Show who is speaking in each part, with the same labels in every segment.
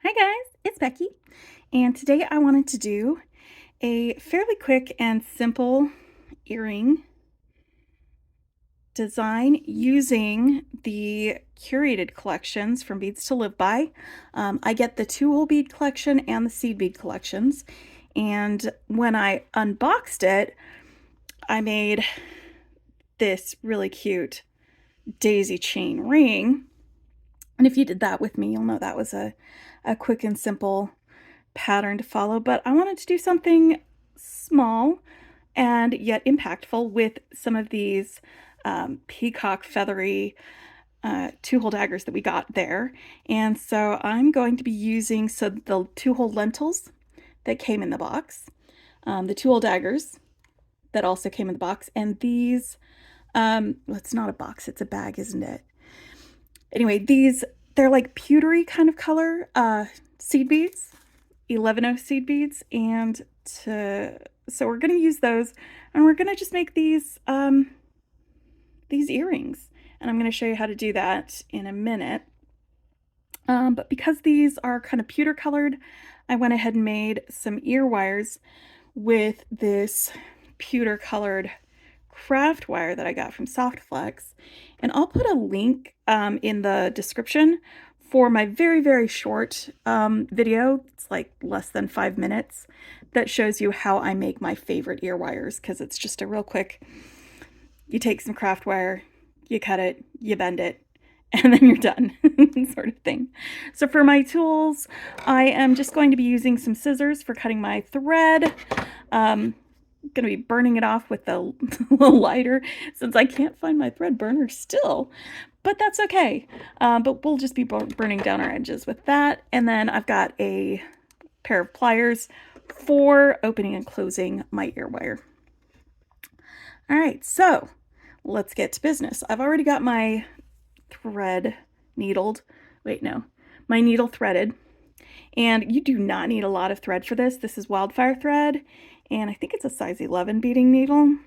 Speaker 1: Hi guys, it's Becky, and today I wanted to do a fairly quick and simple earring design using the curated collections from Beads to Live By. I get the 2-hole bead collection and the seed bead collections, and when I unboxed it, I made this really cute daisy chain ring. And if you did that with me, you'll know that was a quick and simple pattern to follow, but I wanted to do something small and yet impactful with some of these peacock feathery 2-hole daggers that we got there. And so I'm going to be using the 2-hole lentils that came in the box, the 2-hole daggers that also came in the box, and these, well, it's not a box, it's a bag, isn't it? Anyway, they're like pewtery kind of color seed beads, 11-0 seed beads, and so we're going to use those, and we're going to just make these earrings, and I'm going to show you how to do that in a minute. But because these are kind of pewter colored, I went ahead and made some ear wires with this pewter colored craft wire that I got from Softflex, and I'll put a link in the description for my very, very short video. It's like less than 5 minutes that shows you how I make my favorite ear wires, because it's just a real quick, you take some craft wire, you cut it, you bend it, and then you're done sort of thing. So for my tools, I am just going to be using some scissors for cutting my thread. I'm going to be burning it off with a little lighter since I can't find my thread burner still, but that's okay. But we'll just be burning down our edges with that. And then I've got a pair of pliers for opening and closing my ear wire. All right, so let's get to business. I've already got my thread needled. Wait, no, my needle threaded. And you do not need a lot of thread for this. This is wildfire thread, and I think it's a size 11 beading needle.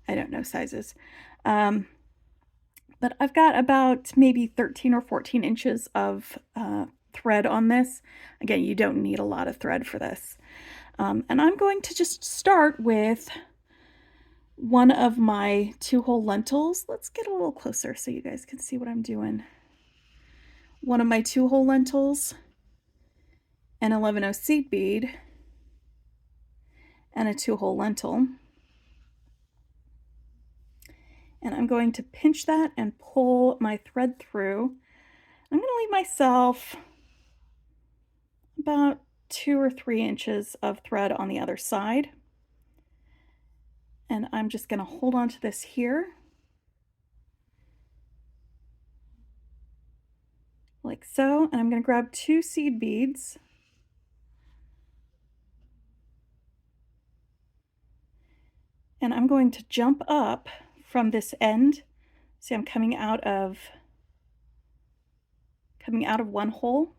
Speaker 1: I don't know sizes. But I've got about maybe 13 or 14 inches of thread on this. Again, you don't need a lot of thread for this. And I'm going to just start with one of my 2-hole lentils. Let's get a little closer so you guys can see what I'm doing. One of my 2-hole lentils, an 11-0 seed bead, and a 2-hole lentil. And I'm going to pinch that and pull my thread through. I'm going to leave myself about 2 or 3 inches of thread on the other side. And I'm just going to hold on to this here, like so. And I'm going to grab 2 seed beads. And I'm going to jump up from this end. See, I'm coming out of one hole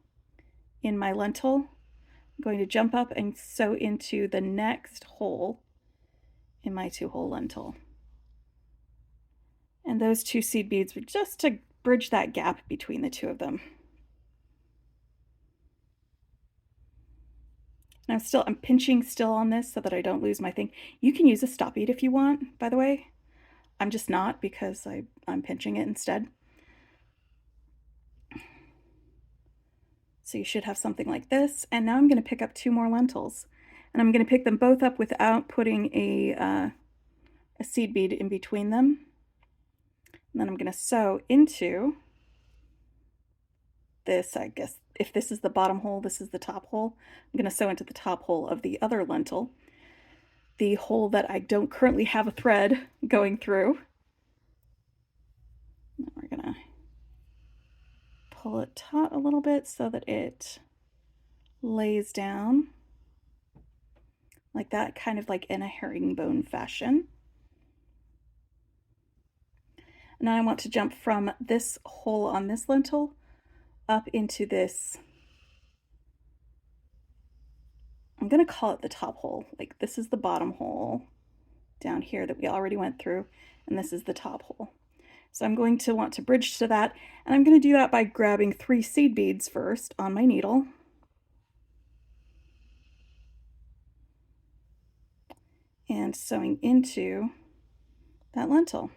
Speaker 1: in my lentil. I'm going to jump up and sew into the next hole in my 2-hole lentil. And those 2 seed beads were just to bridge that gap between the 2 of them. And I'm pinching still on this so that I don't lose my thing. You can use a stop bead if you want, by the way. I'm just not, because I'm pinching it instead. So you should have something like this. And now I'm going to pick up 2 more lentils. And I'm going to pick them both up without putting a seed bead in between them. And then I'm going to sew into this, I guess, if this is the bottom hole, this is the top hole. I'm going to sew into the top hole of the other lentil, the hole that I don't currently have a thread going through. Now we're going to pull it taut a little bit so that it lays down like that, kind of like in a herringbone fashion. And now I want to jump from this hole on this lentil up into this, I'm going to call it the top hole. Like, this is the bottom hole down here that we already went through, and this is the top hole. So I'm going to want to bridge to that, and I'm going to do that by grabbing 3 seed beads first on my needle. and sewing into that lentil.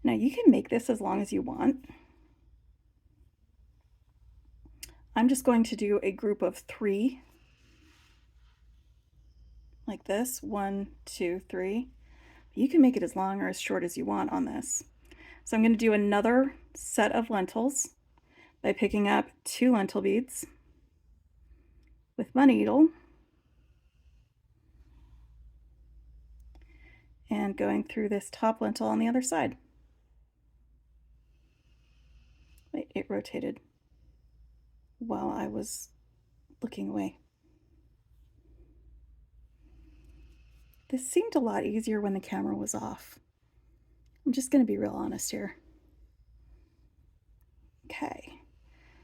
Speaker 1: Now you can make this as long as you want. I'm just going to do a group of 3 like this, 1, 2, 3. You can make it as long or as short as you want on this. So I'm going to do another set of lentils by picking up 2 lentil beads with my needle and going through this top lentil on the other side. Wait, it rotated while I was looking away. This seemed a lot easier when the camera was off. I'm just going to be real honest here. Okay,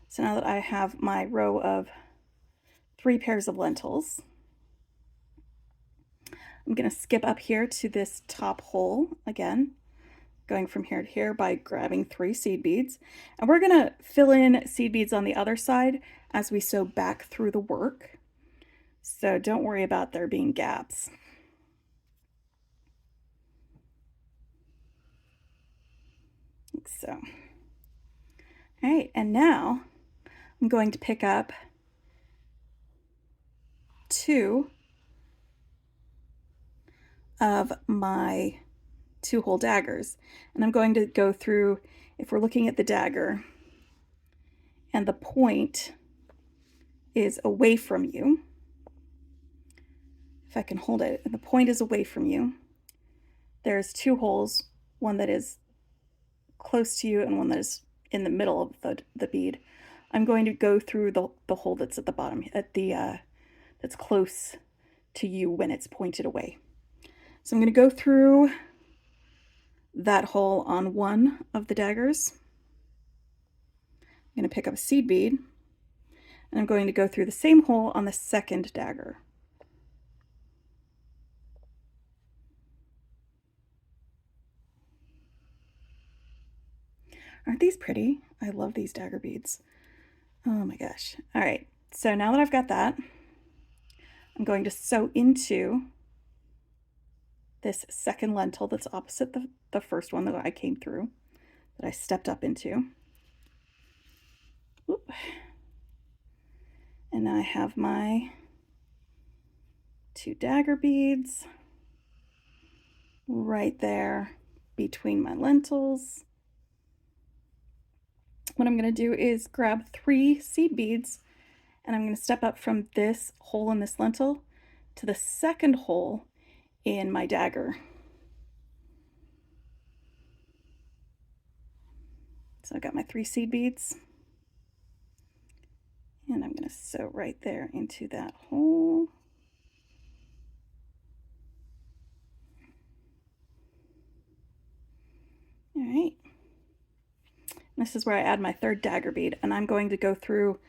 Speaker 1: so now that I have my row of 3 pairs of lentils, I'm going to skip up here to this top hole again, going from here to here by grabbing 3 seed beads. And we're going to fill in seed beads on the other side as we sew back through the work. So don't worry about there being gaps. Like so. All right, and now I'm going to pick up 2 of my 2-hole daggers, and I'm going to go through, if we're looking at the dagger and the point is away from you, if I can hold it, and the point is away from you, there's 2 holes, one that is close to you and one that is in the middle of the bead. I'm going to go through the hole that's at the bottom, at the that's close to you when it's pointed away. So I'm going to go through that hole on one of the daggers. I'm going to pick up a seed bead, and I'm going to go through the same hole on the second dagger. Aren't these pretty? I love these dagger beads. Oh my gosh. All right, so now that I've got that, I'm going to sew into this second lentil that's opposite the first one that I came through, that I stepped up into. Oop. And now I have my 2 dagger beads right there between my lentils. What I'm going to do is grab 3 seed beads, and I'm going to step up from this hole in this lentil to the second hole in my dagger. So I've got my 3 seed beads, and I'm going to sew right there into that hole. All right. This is where I add my 3rd dagger bead, and I'm going to go through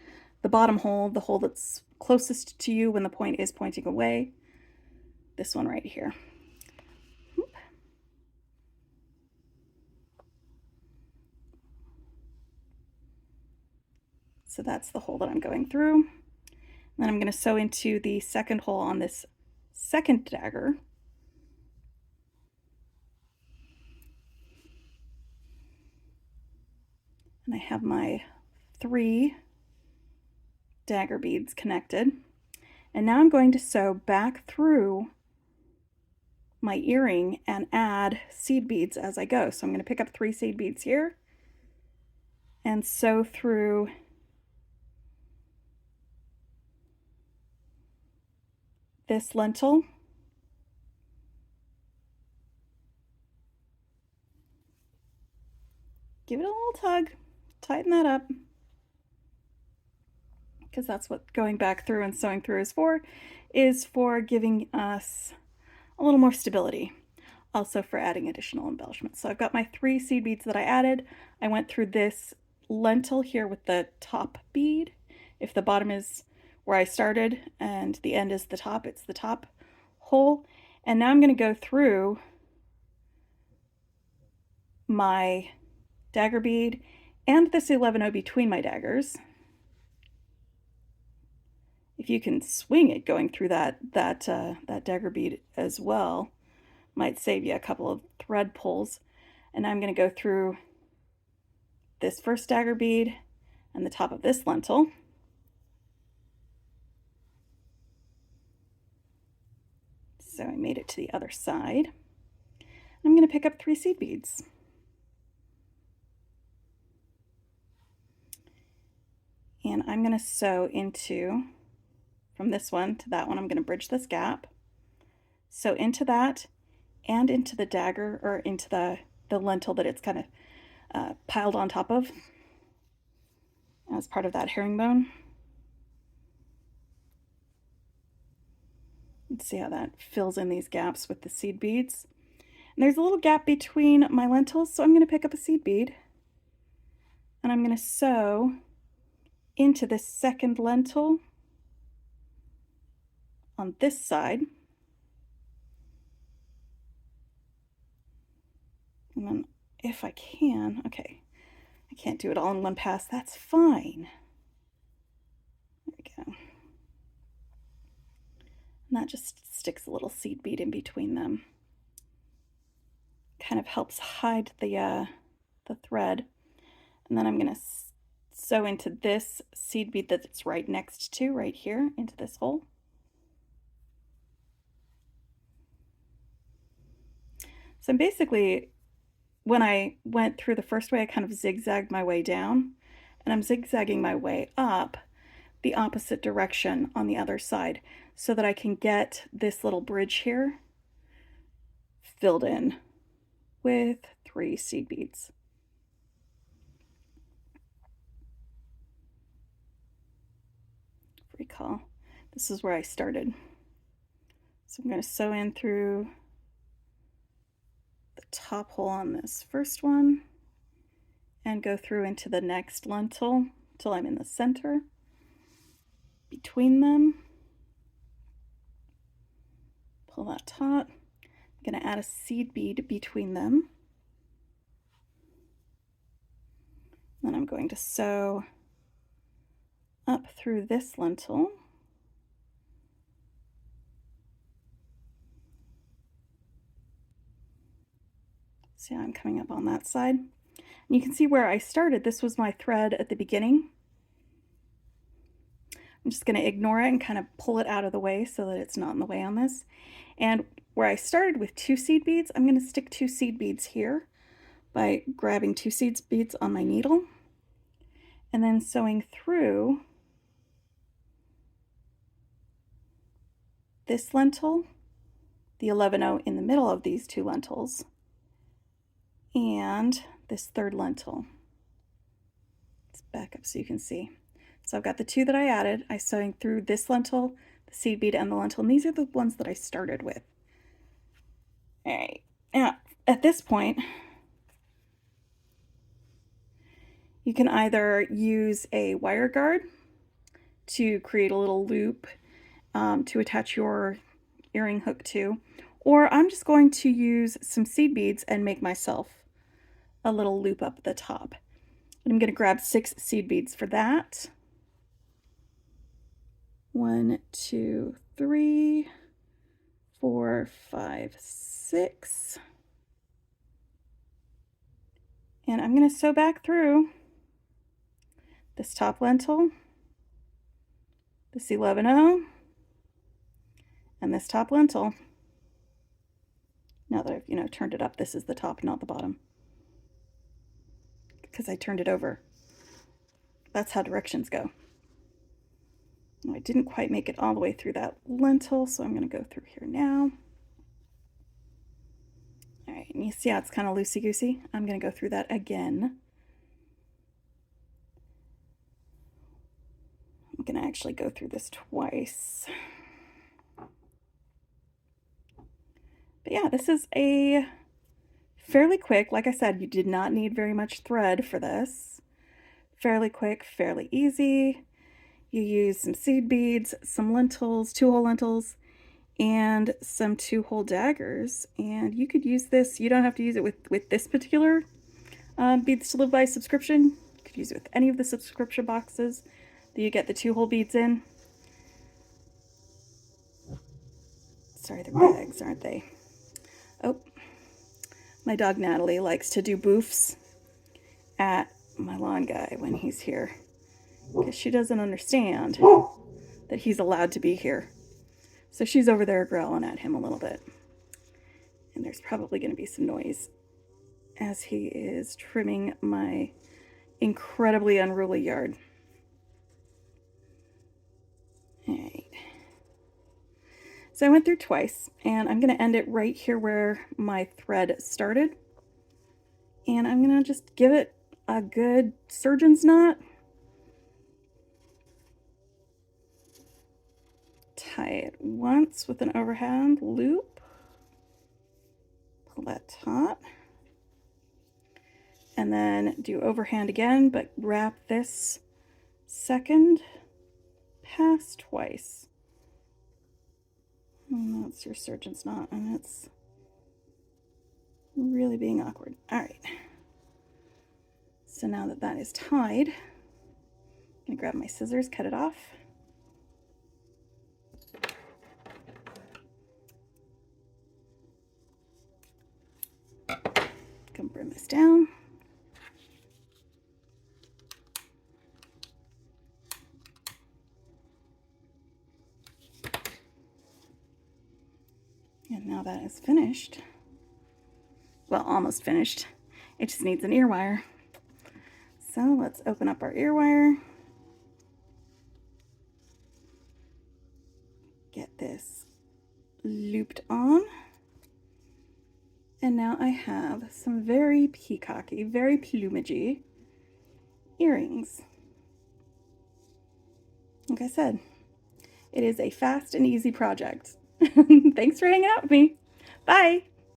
Speaker 1: the bottom hole, the hole that's closest to you when the point is pointing away. This one right here. So that's the hole that I'm going through. And then I'm going to sew into the second hole on this second dagger. And I have my 3 dagger beads connected. And now I'm going to sew back through my earring and add seed beads as I go. So I'm going to pick up 3 seed beads here and sew through this lentil. Give it a little tug, tighten that up, because that's what going back through and sewing through is for giving us a little more stability, also for adding additional embellishments. So I've got my 3 seed beads that I added. I went through this lentil here with the top bead. If the bottom is where I started and the end is the top, it's the top hole. And now I'm going to go through my dagger bead and this 11-0 between my daggers. if you can swing it going through that dagger bead as well, might save you a couple of thread pulls. And I'm going to go through this first dagger bead and the top of this lentil. So I made it to the other side. I'm going to pick up 3 seed beads. And I'm going to sew into, from this one to that one, I'm going to bridge this gap. Sew into that and into the dagger, or into the lentil that it's kind of piled on top of as part of that herringbone. Let's see how that fills in these gaps with the seed beads. And there's a little gap between my lentils, so I'm going to pick up a seed bead and I'm going to sew into this second lentil on this side. And then if I can, okay, I can't do it all in one pass, that's fine. There we go. And that just sticks a little seed bead in between them. Kind of helps hide the thread. And then I'm going to sew into this seed bead that it's right next to, right here, into this hole. So basically, when I went through the first way, I kind of zigzagged my way down, and I'm zigzagging my way up the opposite direction on the other side so that I can get this little bridge here filled in with 3 seed beads. Recall, this is where I started. So I'm going to sew in through the top hole on this first one and go through into the next lentil till I'm in the center between them. Pull that taut. I'm going to add a seed bead between them. Then I'm going to sew up through this lentil. See how I'm coming up on that side? And you can see where I started. This was my thread at the beginning. I'm just going to ignore it and kind of pull it out of the way so that it's not in the way on this. And where I started with 2 seed beads, I'm going to stick 2 seed beads here by grabbing 2 seed beads on my needle and then sewing through this lentil, the 11-0 in the middle of these 2 lentils, and this third lentil. Let's back up so you can see. So I've got the 2 that I added. I'm sewing through this lentil, the seed bead, and the lentil, and these are the ones that I started with. All right, now at this point, you can either use a wire guard to create a little loop to attach your earring hook to, or I'm just going to use some seed beads and make myself a little loop up at the top. And I'm going to grab 6 seed beads for that. 1, 2, 3, 4, 5, 6. And I'm going to sew back through this top lentil, this 11-0, and this top lentil. Now that I've, turned it up, this is the top, not the bottom, because I turned it over. That's how directions go. I didn't quite make it all the way through that lentil, so I'm going to go through here now. All right, and you see how it's kind of loosey-goosey? I'm going to go through that again. I'm going to actually go through this twice. But yeah, this is a fairly quick, like I said, you did not need very much thread for this. Fairly quick, fairly easy. You use some seed beads, some lentils, 2-hole lentils, and some 2-hole daggers. And you could use this, you don't have to use it with this particular Beads to Live By subscription. You could use it with any of the subscription boxes that you get the 2-hole beads in. Sorry, they're bags, aren't they? Oh, my dog Natalie likes to do boofs at my lawn guy when he's here, because she doesn't understand that he's allowed to be here. So she's over there growling at him a little bit. And there's probably going to be some noise as he is trimming my incredibly unruly yard. All right. So I went through twice, and I'm going to end it right here where my thread started. And I'm going to just give it a good surgeon's knot. Tie it once with an overhand loop. Pull that taut. And then do overhand again, but wrap this second pass twice. And that's your surgeon's knot, and it's really being awkward. All right. So now that that is tied, I'm gonna grab my scissors, cut it off. Come bring this down. And now that is finished. Well, almost finished. It just needs an ear wire. So let's open up our ear wire. Get this looped on. And now I have some very peacocky, very plumagey earrings. Like I said, it is a fast and easy project. Thanks for hanging out with me. Bye.